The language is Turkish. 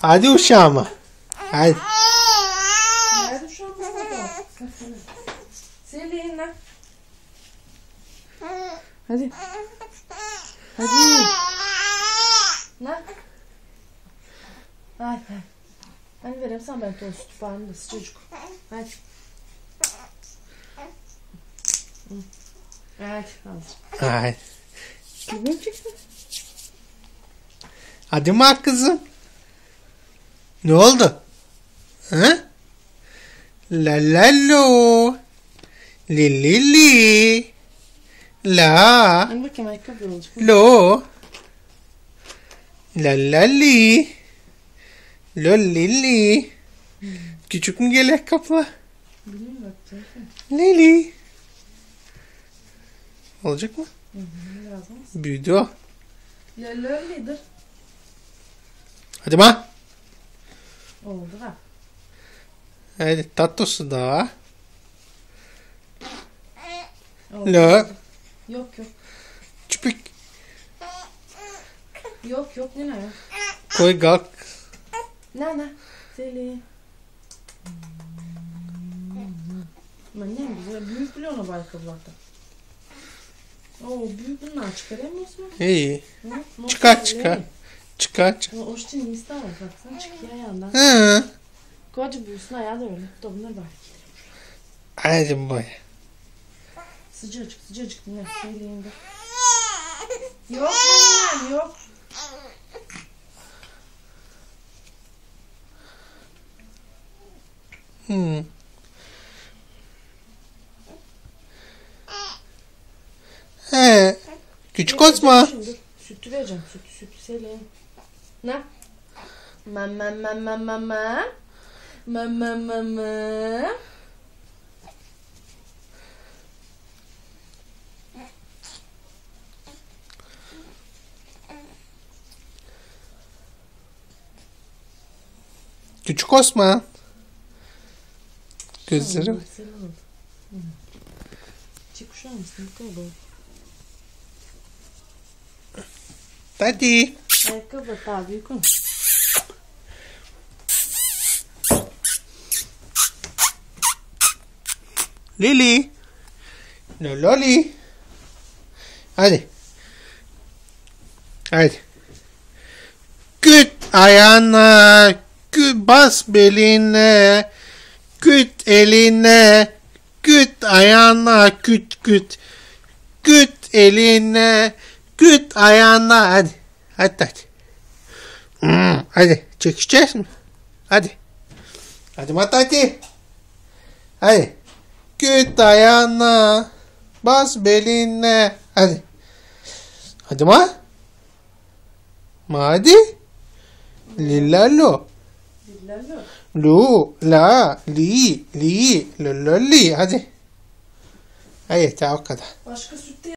Hadi uşağıma. Hadi. Nerede uşağım? Selin lan. Hadi. Hadi. Lan. Hadi. Hani vereyim sen ben toz sütü falan da sıcacık. Hadi. Hadi. Hadi. Kimim çıktı? Hadi mi kızım? Ne oldu? Hı? La la lo. Li li li. La. Hani bakayım ayakkabı olacak. Lo. La la li. Lo li li. Küçük mü gelek kapla? Bilmiyorum bakacağım. Lili. Olacak mı? Biraz mı? Büyüdü o. Löllidir. Hadi ma. Oldu ha. Hadi tatlısı da. Oldu. Lo. Yok. Çipik. Yok ne ya? Koy kalk. Ne? Selin. Annem güzel. Büyük bile ona ayakkabılarda. Oo büyük bunlar çıkaramıyoruz mu? İyi. Hı? Çıkar. Çıkar. O işte neyse var. Baksana çıkıyor ayağından. Hı. Koca büyüsün ayağı da öyle. Da bunlar var. Hadi boy. Sıcacık dinle. Selin de. Yok benim yok. Hı. He. Küçük Osman. Şimdi sütü vereceğim. Sütü Selin. Ne? Mama. Küçük Osman. Gözleri var. Çık uşağı mısın? Bakalım. Hadi. Ayakkabı daha büyük onu. Lili. Loli. Hadi. Hadi. Küt ayağına. Bas beline. Küt eline. Küt ayağına. Küt. Küt eline. Küt ayağına. Hadi. Hadi. Hadi. Çekeceğiz mi? Hadi. Hadi hadi. Hadi. Küt ayağına. Bas beline. Hadi. Hadi ma. Hadi. Lillalo. Lu. La. Li. Li. Lololi. Hadi. Hadi. O kadar. Başka süt de